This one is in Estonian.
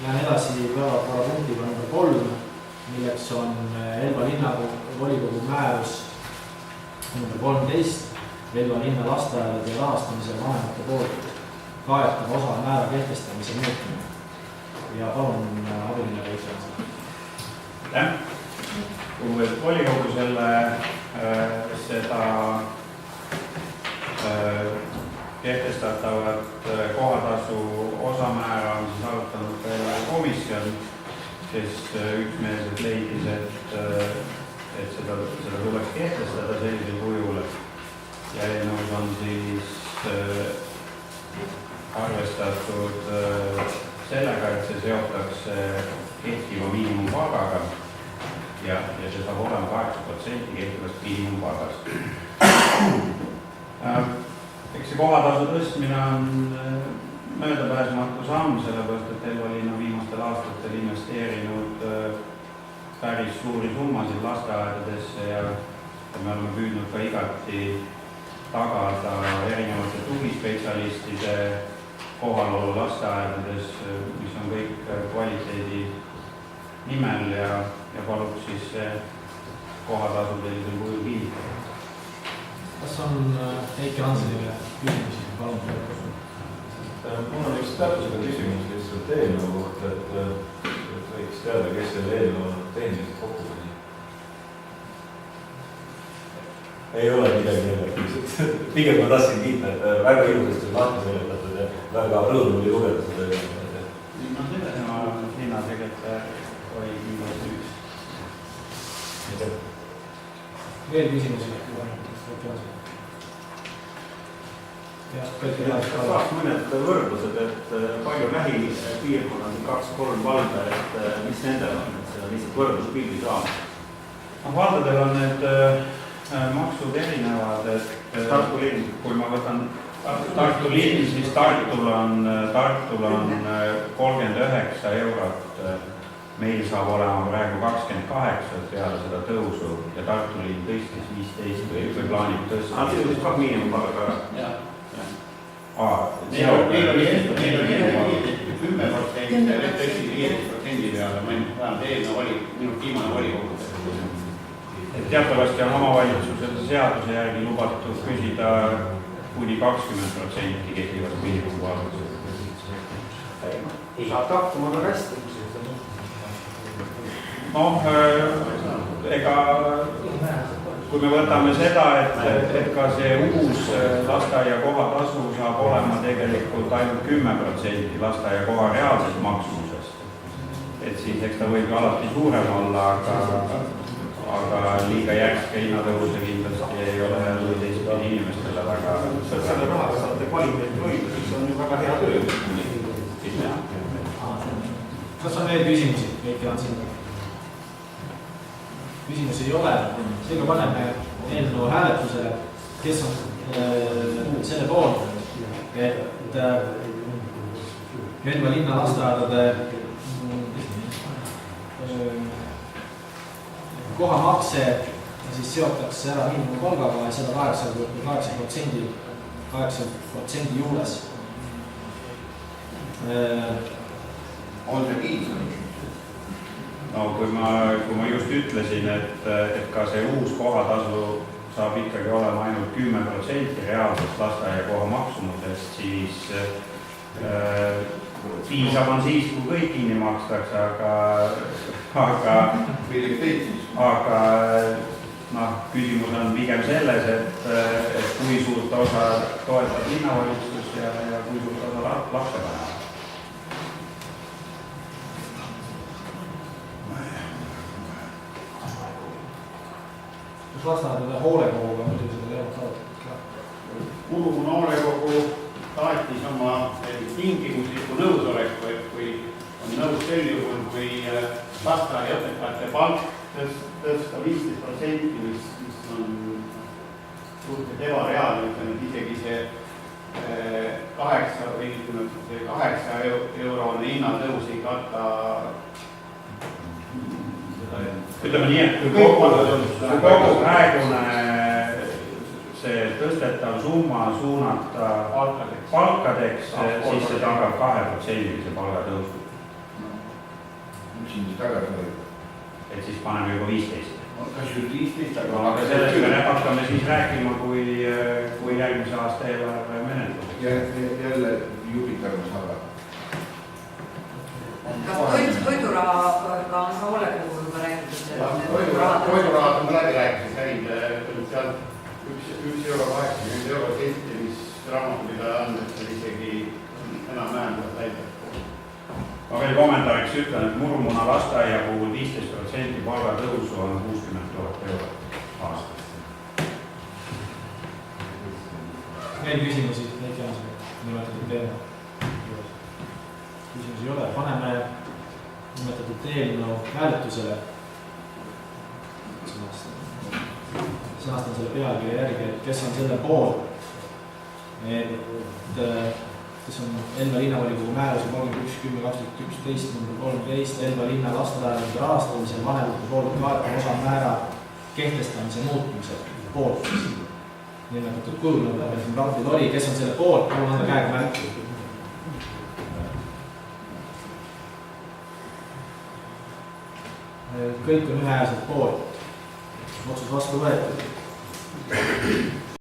Lähen edasi päevakorrapunktiga number 3, milleks on Elva linnavolikogu määrus number 13, Elva linna lasteaedade rahastamise vanemate poolt kaetava osa määra kehtestamise muutmine. Ja palun abiline Veitsa. Aitäh! Lugupeetud volikogu seda kehtestatavat kohatasu osamäära on siis arutanud ka komisjon, kes üksmeelselt leidis, et seda tuleks kehtestada sellisel kujul. Ja eelnõus on siis arvestatud sellega, et see seotakse kehtiva miinimumpalgaga ja see saab olema 8% kehtivast miinimumpalgast. Eks see kohatasu tõstmine on möödapääsmatu samm, sellepärast, et Elva linn on viimastel aastatel investeerinud päris suuri summasid lasteaedadesse ja me oleme püüdnud ka igati tagada erinevate tugispetsialistide kohalolu lasteaedades, mis on kõik kvaliteedi nimel ja paluks siis see kohatasu sellisel kujul kiitada. Kas on Heiki Hansenile küsimusi? Palun. Mul on üks täpsusega küsimus lihtsalt eelnõu kohta, et võiks teada, kes selle eelnõu on tehniliselt kokku pani. Ei ole midagi negatiivset. Pigem ma tahtsin kiita, et väga ilusasti lahti seletatud ja väga rõõm oli lugeda seda eelnõu. Linnasekretär oli kindlasti üks. Veel küsimusi? Saaks mõned võrdlused, et palju lähipiirkonnad, 2-3 valda, et mis nendel on, et seda lihtsalt võrdluspildi saama? Valdadel on need maksud erinevad, et Tartu linn, kui ma võtan Tartu linn, siis Tartul on 39 eurot. Meil saab olema praegu 28 peale seda tõusu ja Tartu linn tõstis 15 või plaanib tõsta. See on siis ka miinimumpalga ära? Meil oli 10% ja nüüd tõesti 15% peale, vähemalt eelnõu oli minu viimane volikogu. Teatavasti on omavalitsusel seaduse järgi lubatud küsida kuni 20% kehtivast miinimumpalgast. Saab hakkama ka hästi. Ega kui me võtame seda, et ka see uus lasteaia kohatasu saab olema tegelikult ainult 10% lasteaia koha reaalsest maksumusest. Et siis eks ta võib alati suurem olla, aga liiga järske hinnatõuse kindlasti ei ole teistpidi inimestele väga sõbralik. Selle rahaga saate kvaliteeti hoida, siis on ju väga hea töö. Kas on veel küsimusi? Heiki Hansen. Küsimusi ei ole. Seega paneme eelnõu hääletusele, kes on selle poolt, et Elva linna lasteaedade kohamakse siis seotakse ära miinimumpalgaga ja seda 8% juures. On see piisav? No kui ma just ütlesin, et ka see uus kohatasu saab ikkagi olema ainult 10% reaalsest lasteaia koha maksumusest, siis piisav on siis, kui kõik kinni makstakse, aga küsimus on pigem selles, et kui suurt osa toetab linnavalitsus ja kui suurt osa lapsevanemad. Kus lasteaedade hoolekoguga muidu seda teemat arutatud? Murugu noolekogu saatis oma tingimusliku nõusoleku, et kui on nõus sel juhul, kui lasteaiaõpetajate palk tõsta 15%, mis on suhteliselt ebareaalne, ütleme, et isegi see 8 eurone hinnatõus ei kata. Ütleme nii, et kui kogu praegune see tõstetav summa suunata palkadeks, siis see tagab 2% palgatõusu. siin tagasi hoida. et siis paneme juba 15. Kas just 15, aga sellest me hakkame siis rääkima, kui järgmise aasta eelarve menetluseks. Jälle Jupiter saada. Kas toidurahaga on ka Olle puhul juba räägitud? Toidurahad on läbi rääkinud, käib seal 1,80 euro senti, mis raamatupidaja on, et isegi enam vähendab läinud. Ma veel kommentaariks ütlen, et Murumuna lasteaia puhul 15% palgatõusu on 60 000 eurot aastas. Veel küsimusi, Heiki Jansson, nimetatud teema. Küsimusi ei ole, paneme nimetatud eelnõu hääletusele. Sõnastan selle pealkirja järgi, et kes on selle poolt, kes on Elva linnavolikogu määruse 31.10.2011 nr 13 Elva linna lasteaedade rahastamisel vanemate poolt kaetava osamäära kehtestamise muutmise poolt. Nimetatud kujul, nagu meil siin raportil oli, kes on selle poolt, palun anda käega märku. Kõik on ühehäälselt poolt. Otsus vastu võetud.